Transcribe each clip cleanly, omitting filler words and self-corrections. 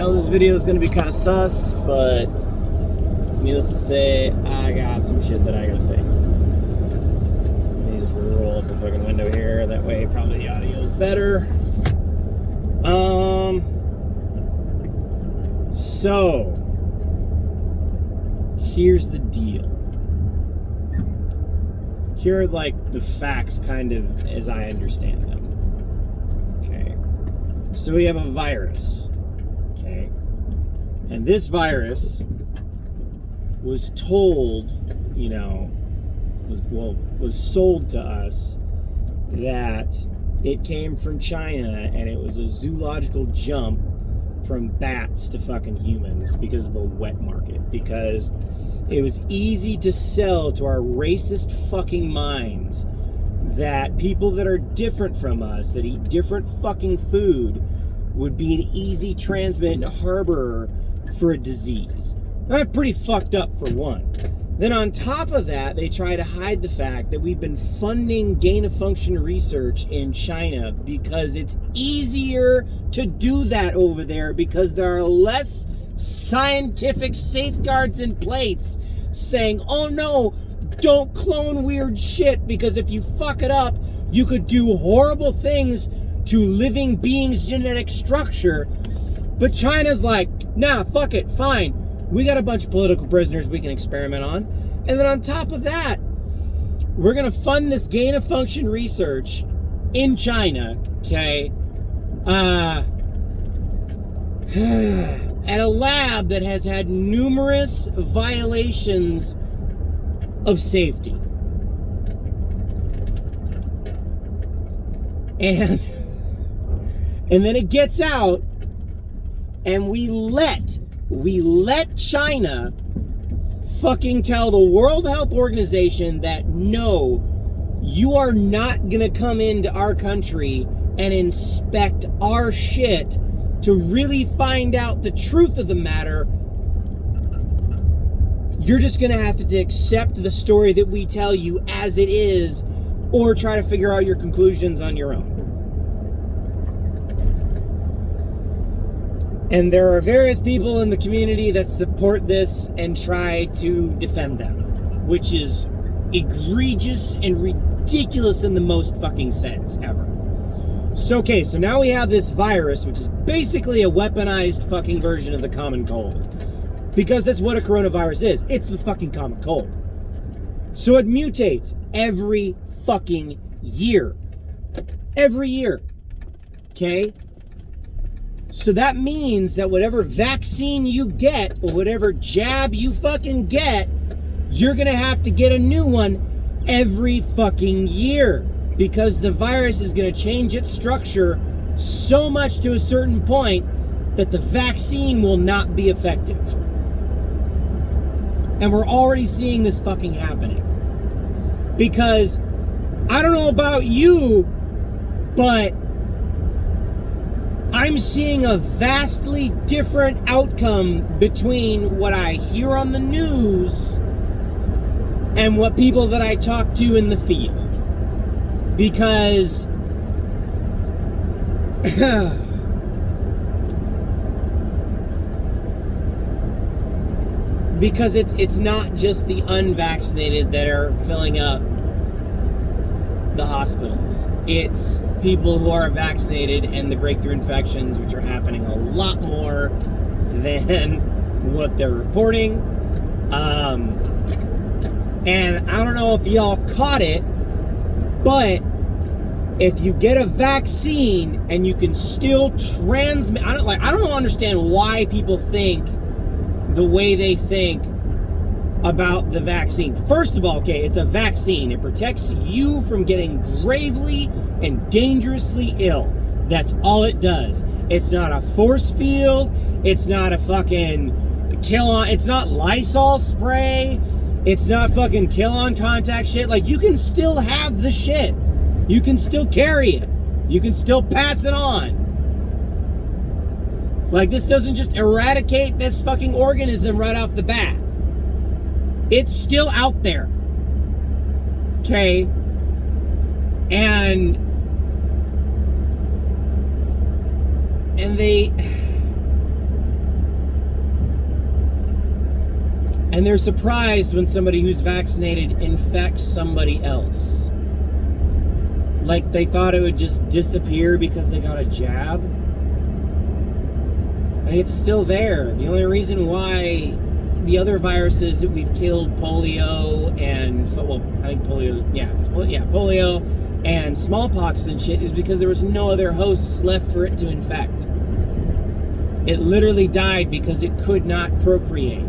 know this video is going to be kind of sus, but needless to say, I got some shit that I gotta say. Let me just roll up the fucking window here. That way, probably the audio is better. So, here's the deal. Here are like the facts, kind of as I understand them. Okay. So we have a virus. Okay. And this virus was told, was sold to us that it came from China and it was a zoological jump from bats to fucking humans because of a wet market. Because it was easy to sell to our racist fucking minds that people that are different from us, that eat different fucking food, would be an easy transmit and harborer for a disease. That's pretty fucked up, for one. Then on top of that, they try to hide the fact that we've been funding gain-of-function research in China because it's easier to do that over there because there are less scientific safeguards in place saying, oh no, don't clone weird shit because if you fuck it up, you could do horrible things to living beings' genetic structure. But China's like, nah, fuck it, fine. We got a bunch of political prisoners we can experiment on. And then on top of that, we're going to fund this gain-of-function research in China, okay, at a lab that has had numerous violations of safety. And then it gets out, and we let China fucking tell the World Health Organization that no, you are not gonna come into our country and inspect our shit to really find out the truth of the matter. You're just gonna have to accept the story that we tell you as it is, or try to figure out your conclusions on your own. And there are various people in the community that support this and try to defend them, which is egregious and ridiculous in the most fucking sense ever. So now we have this virus, which is basically a weaponized fucking version of the common cold. Because that's what a coronavirus is. It's the fucking common cold. So it mutates every fucking year. Every year. Okay? So that means that whatever vaccine you get, or whatever jab you fucking get, you're gonna have to get a new one every fucking year. Because the virus is gonna change its structure so much to a certain point that the vaccine will not be effective. And we're already seeing this fucking happening. Because, I don't know about you, but I'm seeing a vastly different outcome between what I hear on the news and what people that I talk to in the field. Because because it's not just the unvaccinated that are filling up the hospitals. It's people who are vaccinated and the breakthrough infections, which are happening a lot more than what they're reporting. And I don't know if y'all caught it, but if you get a vaccine and you can still transmit, I don't understand why people think the way they think about the vaccine. First of all, it's a vaccine. It protects you from getting gravely and dangerously ill. That's all it does. It's not a force field. It's not a fucking kill-on. It's not Lysol spray. It's not fucking kill-on contact shit. Like, you can still have the shit. You can still carry it. You can still pass it on. Like, this doesn't just eradicate this fucking organism right off the bat. It's still out there. Okay? And And they're surprised when somebody who's vaccinated infects somebody else. Like they thought it would just disappear because they got a jab. Like it's still there. The only reason why the other viruses that we've killed, polio and, well, I think polio, polio and smallpox and shit, is because there was no other hosts left for it to infect. It literally died because it could not procreate.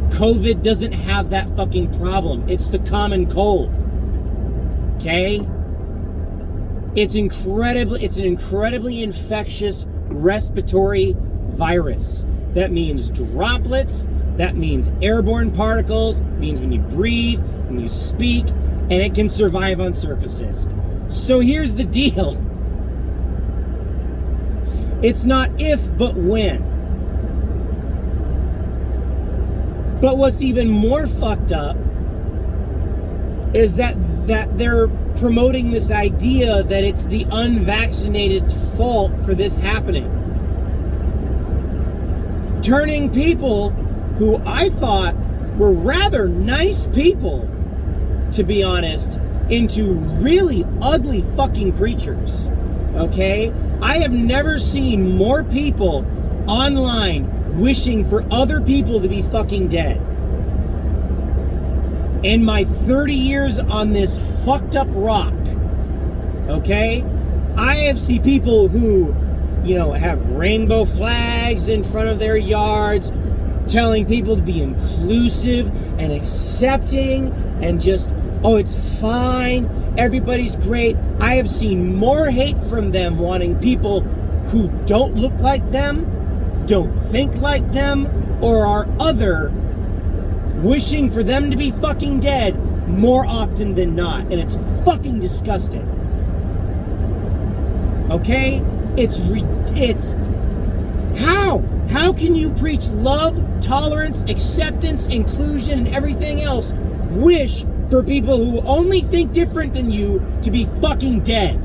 COVID doesn't have that fucking problem. It's the common cold. Okay? It's an incredibly infectious respiratory virus. That means droplets, that means airborne particles, means when you breathe, when you speak, and it can survive on surfaces. So here's the deal. It's not if, but when. But what's even more fucked up is that they're promoting this idea that it's the unvaccinated's fault for this happening. Turning people who I thought were rather nice people, to be honest, into really ugly fucking creatures. Okay? I have never seen more people online wishing for other people to be fucking dead. In my 30 years on this fucked up rock, okay, I have seen people who, have rainbow flags in front of their yards, telling people to be inclusive and accepting and just, oh, it's fine, everybody's great. I have seen more hate from them wanting people who don't look like them, don't think like them, or are other, wishing for them to be fucking dead more often than not. And it's fucking disgusting. Okay? How can you preach love, tolerance, acceptance, inclusion, and everything else, wish for people who only think different than you to be fucking dead?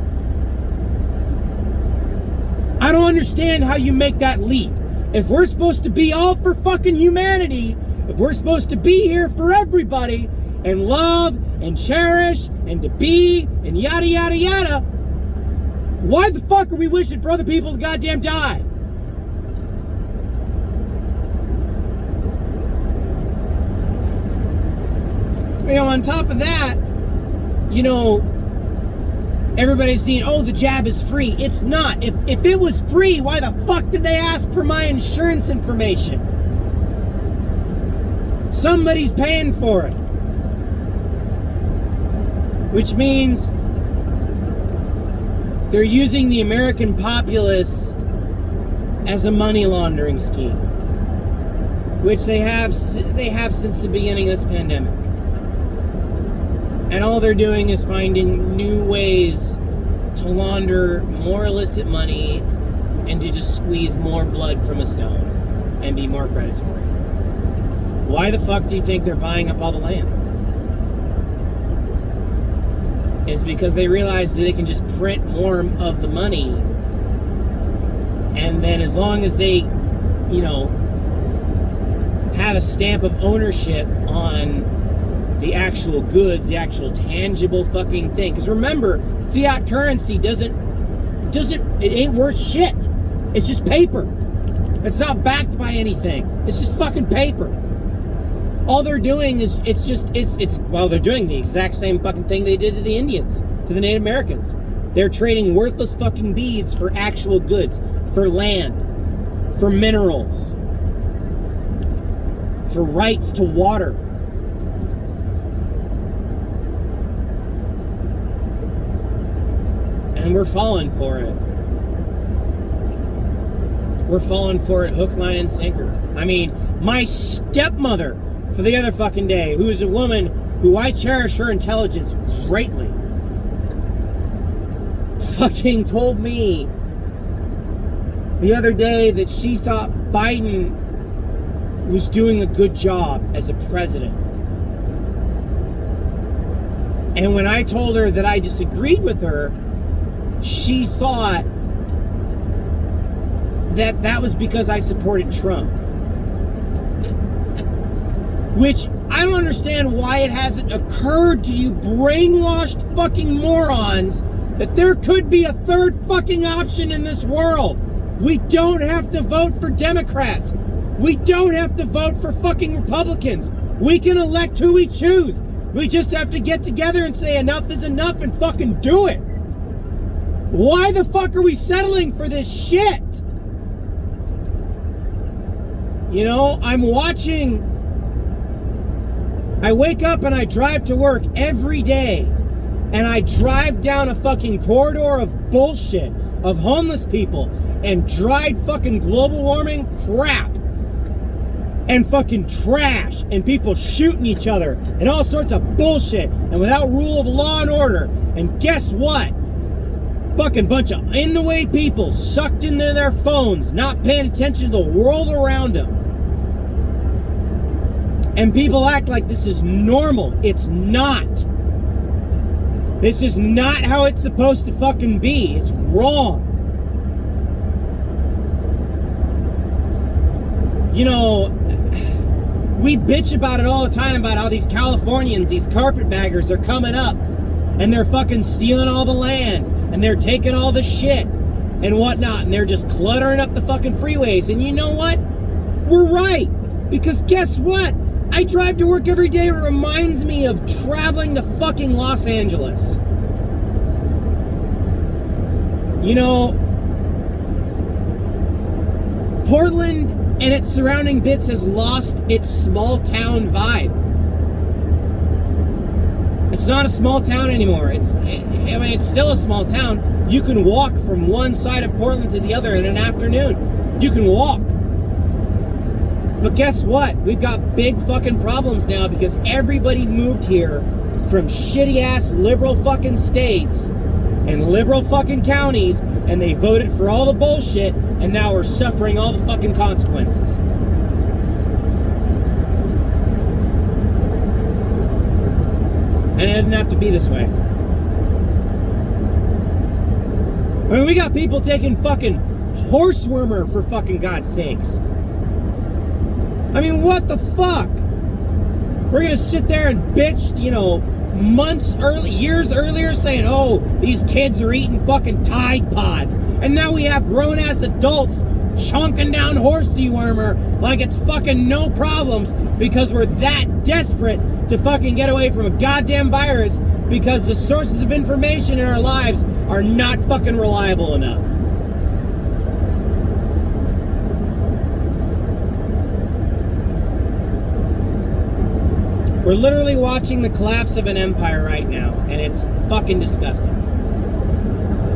I don't understand how you make that leap. If we're supposed to be all for fucking humanity, if we're supposed to be here for everybody and love and cherish and to be and yada yada yada, why the fuck are we wishing for other people to goddamn die? On top of that, everybody's saying, oh, the jab is free. It's not. If it was free, why the fuck did they ask for my insurance information? Somebody's paying for it. Which means they're using the American populace as a money laundering scheme, which they have since the beginning of this pandemic. And all they're doing is finding new ways to launder more illicit money and to just squeeze more blood from a stone and be more predatory. Why the fuck do you think they're buying up all the land? It's because they realize that they can just print more of the money, and then as long as they, have a stamp of ownership on the actual goods, the actual tangible fucking thing. Because remember, fiat currency it ain't worth shit. It's just paper. It's not backed by anything. It's just fucking paper. All they're doing is, they're doing the exact same fucking thing they did to the Indians, to the Native Americans. They're trading worthless fucking beads for actual goods, for land, for minerals, for rights to water. And we're falling for it. We're falling for it hook, line, and sinker. I mean, my stepmother, for the other fucking day, who is a woman who I cherish her intelligence greatly, fucking told me the other day that she thought Biden was doing a good job as a president. And when I told her that I disagreed with her, she thought that was because I supported Trump. Which I don't understand why it hasn't occurred to you brainwashed fucking morons that there could be a third fucking option in this world. We don't have to vote for Democrats. We don't have to vote for fucking Republicans. We can elect who we choose. We just have to get together and say enough is enough and fucking do it. Why the fuck are we settling for this shit? You know, I wake up and I drive to work every day, and I drive down a fucking corridor of bullshit, of homeless people, and dried fucking global warming crap, and fucking trash, and people shooting each other, and all sorts of bullshit, and without rule of law and order. And guess what? Fucking bunch of in-the-way people sucked into their phones, not paying attention to the world around them. And people act like this is normal. It's not. This is not how it's supposed to fucking be. It's wrong. You know, we bitch about it all the time about how these Californians, these carpetbaggers are coming up and they're fucking stealing all the land and they're taking all the shit and whatnot, and they're just cluttering up the fucking freeways. And you know what? We're right. Because guess what? I drive to work every day. It reminds me of traveling to fucking Los Angeles. You know, Portland and its surrounding bits has lost its small town vibe. It's not a small town anymore. It's still a small town. You can walk from one side of Portland to the other in an afternoon. You can walk. But guess what? We've got big fucking problems now because everybody moved here from shitty ass liberal fucking states and liberal fucking counties, and they voted for all the bullshit, and now we're suffering all the fucking consequences. And it didn't have to be this way. I mean, we got people taking fucking horsewormer, for fucking God's sakes. I mean, what the fuck? We're gonna sit there and bitch, you know, years earlier saying, oh, these kids are eating fucking Tide Pods. And now we have grown-ass adults chunking down horse dewormer like it's fucking no problems because we're that desperate to fucking get away from a goddamn virus because the sources of information in our lives are not fucking reliable enough. We're literally watching the collapse of an empire right now, and it's fucking disgusting.